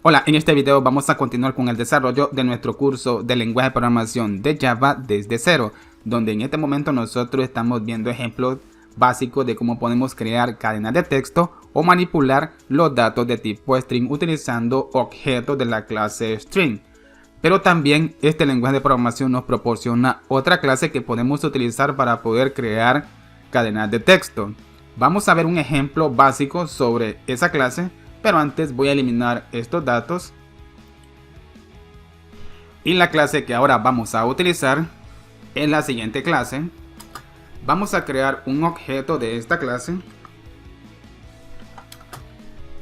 Hola, en este video vamos a continuar con el desarrollo de nuestro curso de lenguaje de programación de Java desde cero, donde en este momento nosotros estamos viendo ejemplos básicos de cómo podemos crear cadenas de texto o manipular los datos de tipo string utilizando objetos de la clase string. Pero también este lenguaje de programación nos proporciona otra clase que podemos utilizar para poder crear cadenas de texto. Vamos a ver un ejemplo básico sobre esa clase. Pero antes voy a eliminar estos datos. Y la clase que ahora vamos a utilizar es la siguiente clase. Vamos a crear un objeto de esta clase.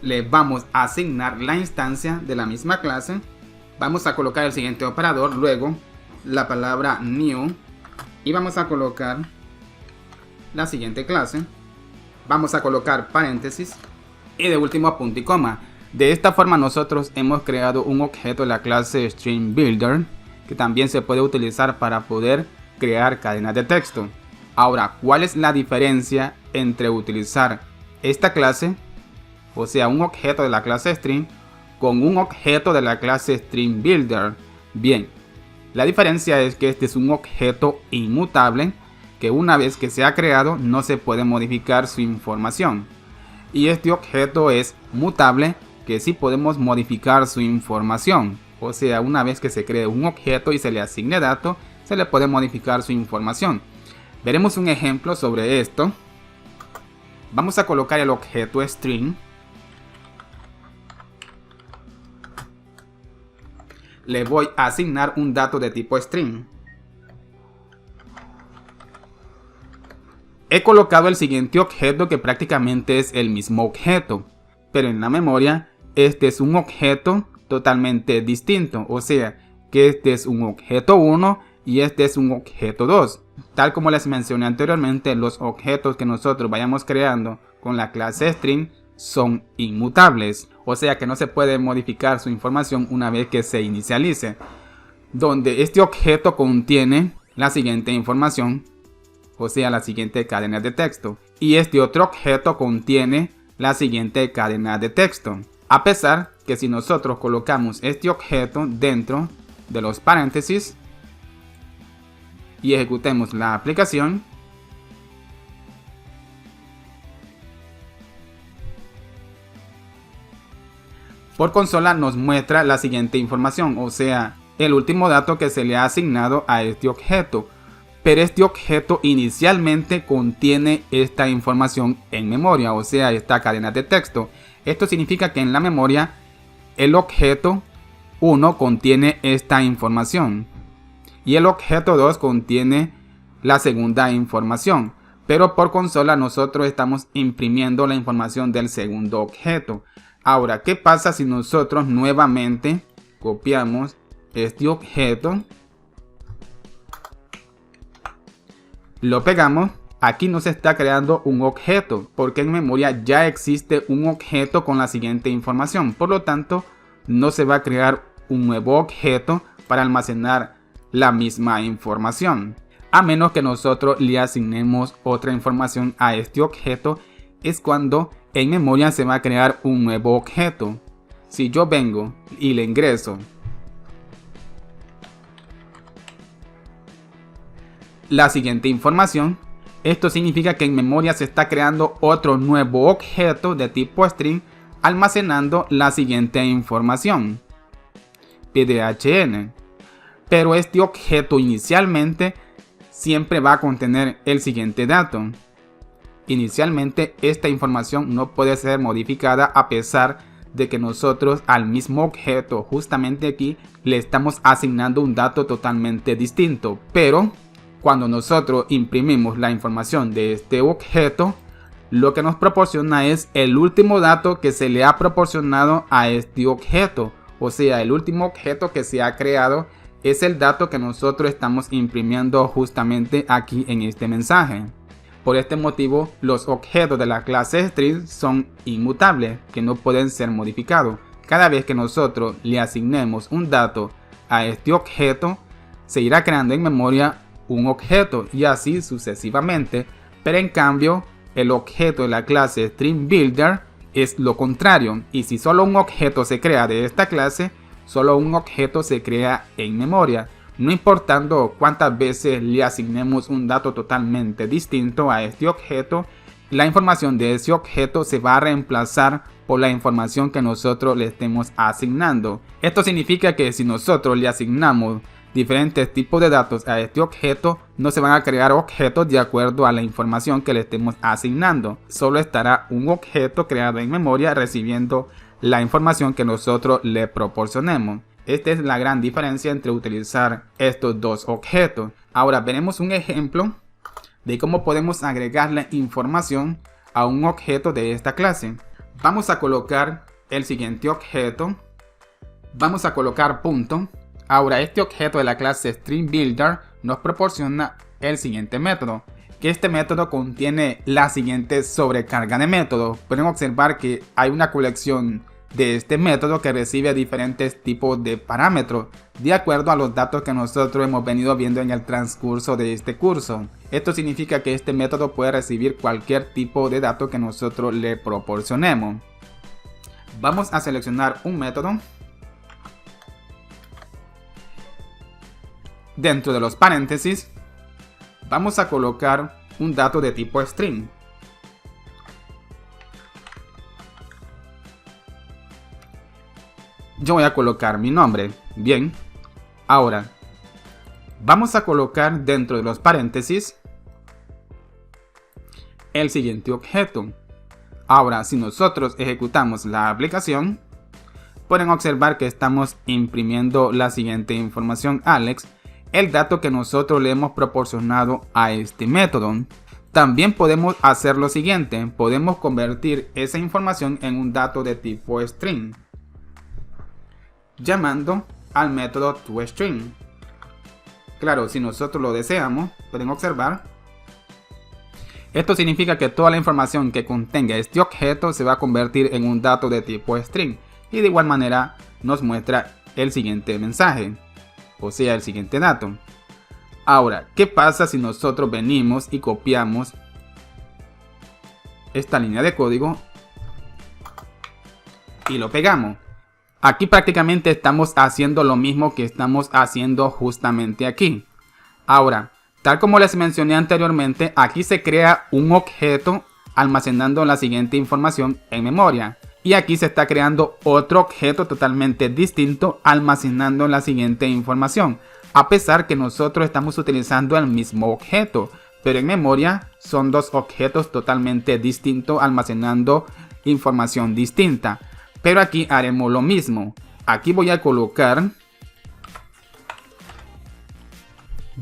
Le vamos a asignar la instancia de la misma clase. Vamos a colocar el siguiente operador, luego la palabra new. Y vamos a colocar la siguiente clase. Vamos a colocar paréntesis. Y de último punto y coma. De esta forma nosotros hemos creado un objeto de la clase String Builder que también se puede utilizar para poder crear cadenas de texto. Ahora, ¿cuál es la diferencia entre utilizar esta clase, o sea un objeto de la clase String, con un objeto de la clase String Builder? Bien, la diferencia es que este es un objeto inmutable que una vez que se ha creado no se puede modificar su información. Y este objeto es mutable, que sí podemos modificar su información. O sea, una vez que se cree un objeto y se le asigne datos, se le puede modificar su información. Veremos un ejemplo sobre esto. Vamos a colocar el objeto string. Le voy a asignar un dato de tipo string. He colocado el siguiente objeto que prácticamente es el mismo objeto, pero en la memoria este es un objeto totalmente distinto, o sea que este es un objeto 1 y este es un objeto 2. Tal como les mencioné anteriormente, los objetos que nosotros vayamos creando con la clase string son inmutables, o sea que no se puede modificar su información una vez que se inicialice, donde este objeto contiene la siguiente información, o sea la siguiente cadena de texto, y este otro objeto contiene la siguiente cadena de texto. A pesar que si nosotros colocamos este objeto dentro de los paréntesis y ejecutemos la aplicación, por consola nos muestra la siguiente información, o sea el último dato que se le ha asignado a este objeto. Pero este objeto inicialmente contiene esta información en memoria, o sea, esta cadena de texto. Esto significa que en la memoria el objeto 1 contiene esta información y el objeto 2 contiene la segunda información. Pero por consola nosotros estamos imprimiendo la información del segundo objeto. Ahora, ¿qué pasa si nosotros nuevamente copiamos este objeto? Lo pegamos. Aquí no se está creando un objeto porque en memoria ya existe un objeto con la siguiente información. Por lo tanto, no se va a crear un nuevo objeto para almacenar la misma información. A menos que nosotros le asignemos otra información a este objeto, es cuando en memoria se va a crear un nuevo objeto. Si yo vengo y le ingreso la siguiente información, esto significa que en memoria se está creando otro nuevo objeto de tipo string almacenando la siguiente información, PDHN. Pero este objeto inicialmente siempre va a contener el siguiente dato. Inicialmente esta información no puede ser modificada a pesar de que nosotros al mismo objeto justamente aquí le estamos asignando un dato totalmente distinto. Pero cuando nosotros imprimimos la información de este objeto, lo que nos proporciona es el último dato que se le ha proporcionado a este objeto. O sea, el último objeto que se ha creado es el dato que nosotros estamos imprimiendo justamente aquí en este mensaje. Por este motivo, los objetos de la clase string son inmutables, que no pueden ser modificados. Cada vez que nosotros le asignemos un dato a este objeto, se irá creando en memoria un objeto y así sucesivamente. Pero en cambio el objeto de la clase String Builder es lo contrario, y si solo un objeto se crea de esta clase, solo un objeto se crea en memoria, no importando cuántas veces le asignemos un dato totalmente distinto a este objeto. La información de ese objeto se va a reemplazar por la información que nosotros le estemos asignando. Esto significa que si nosotros le asignamos diferentes tipos de datos a este objeto, no se van a crear objetos de acuerdo a la información que le estemos asignando. Solo estará un objeto creado en memoria recibiendo la información que nosotros le proporcionemos. Esta es la gran diferencia entre utilizar estos dos objetos. Ahora veremos un ejemplo de cómo podemos agregarle información a un objeto de esta clase. Vamos a colocar el siguiente objeto. Vamos a colocar punto. Ahora este objeto de la clase StringBuilder nos proporciona el siguiente método, que este método contiene la siguiente sobrecarga de métodos. Pueden observar que hay una colección de este método que recibe diferentes tipos de parámetros de acuerdo a los datos que nosotros hemos venido viendo en el transcurso de este curso. Esto significa que este método puede recibir cualquier tipo de dato que nosotros le proporcionemos. Vamos a seleccionar un método. Dentro de los paréntesis vamos a colocar un dato de tipo string. Yo voy a colocar mi nombre. Bien, ahora vamos a colocar dentro de los paréntesis el siguiente objeto. Ahora, si nosotros ejecutamos la aplicación, pueden observar que estamos imprimiendo la siguiente información: Alex, el dato que nosotros le hemos proporcionado a este método. También podemos hacer lo siguiente: podemos convertir esa información en un dato de tipo string, llamando al método toString. Claro, si nosotros lo deseamos, pueden observar. Esto significa que toda la información que contenga este objeto se va a convertir en un dato de tipo string, y de igual manera nos muestra el siguiente mensaje, o sea, el siguiente dato. Ahora, ¿qué pasa si nosotros venimos y copiamos esta línea de código y lo pegamos? Aquí prácticamente estamos haciendo lo mismo que estamos haciendo justamente aquí. Ahora, tal como les mencioné anteriormente, aquí se crea un objeto almacenando la siguiente información en memoria. Y aquí se está creando otro objeto totalmente distinto almacenando la siguiente información. A pesar que nosotros estamos utilizando el mismo objeto, pero en memoria son dos objetos totalmente distintos almacenando información distinta. Pero aquí haremos lo mismo. Aquí voy a colocar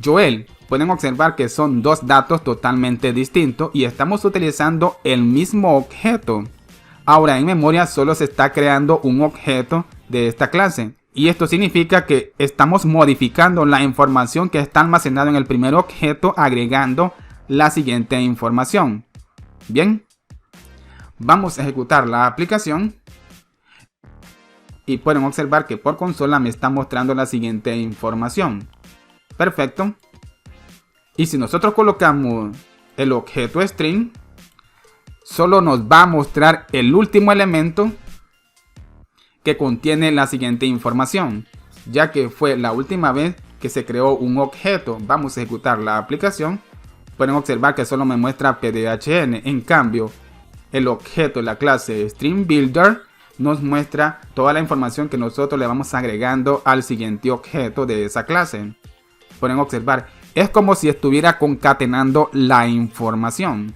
Joel. Pueden observar que son dos datos totalmente distintos y estamos utilizando el mismo objeto. Ahora en memoria solo se está creando un objeto de esta clase. Y esto significa que estamos modificando la información que está almacenada en el primer objeto agregando la siguiente información. Bien. Vamos a ejecutar la aplicación. Y pueden observar que por consola me está mostrando la siguiente información. Perfecto. Y si nosotros colocamos el objeto string, solo nos va a mostrar el último elemento que contiene la siguiente información, ya que fue la última vez que se creó un objeto. Vamos a ejecutar la aplicación. Pueden observar que solo me muestra PDHN. En cambio, el objeto de la clase StringBuilder nos muestra toda la información que nosotros le vamos agregando al siguiente objeto de esa clase. Pueden observar, es como si estuviera concatenando la información.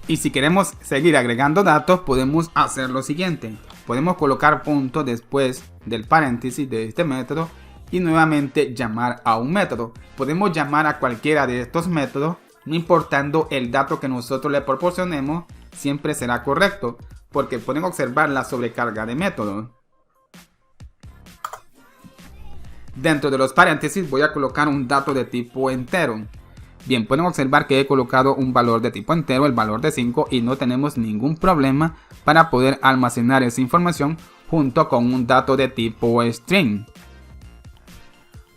Y si queremos seguir agregando datos, podemos hacer lo siguiente. Podemos colocar punto después del paréntesis de este método y nuevamente llamar a un método. Podemos llamar a cualquiera de estos métodos, no importando el dato que nosotros le proporcionemos, siempre será correcto, porque pueden observar la sobrecarga de métodos. Dentro de los paréntesis voy a colocar un dato de tipo entero. Bien, pueden observar que he colocado un valor de tipo entero, el valor de 5, y no tenemos ningún problema para poder almacenar esa información junto con un dato de tipo string.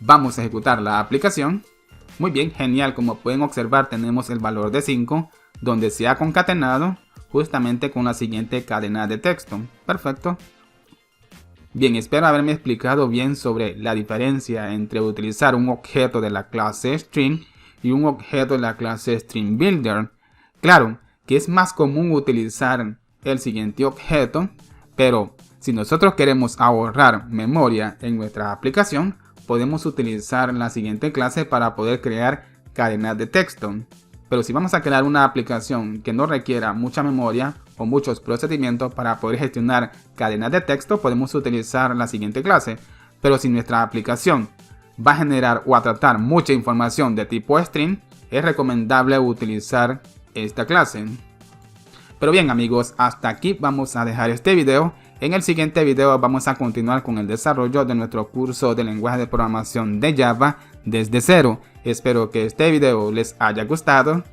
Vamos a ejecutar la aplicación. Muy bien, genial, como pueden observar tenemos el valor de 5 donde se ha concatenado justamente con la siguiente cadena de texto. Perfecto. Bien, espero haberme explicado bien sobre la diferencia entre utilizar un objeto de la clase String y un objeto de la clase String Builder. Claro que es más común utilizar el siguiente objeto, pero si nosotros queremos ahorrar memoria en nuestra aplicación, podemos utilizar la siguiente clase para poder crear cadenas de texto. Pero si vamos a crear una aplicación que no requiera mucha memoria o muchos procedimientos para poder gestionar cadenas de texto, podemos utilizar la siguiente clase. Pero si nuestra aplicación va a generar o a tratar mucha información de tipo string, es recomendable utilizar esta clase. Pero bien amigos, hasta aquí vamos a dejar este video. En el siguiente video vamos a continuar con el desarrollo de nuestro curso de lenguaje de programación de Java desde cero. Espero que este video les haya gustado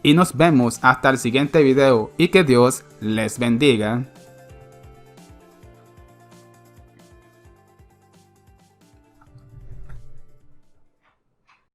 y nos vemos hasta el siguiente video y que Dios les bendiga.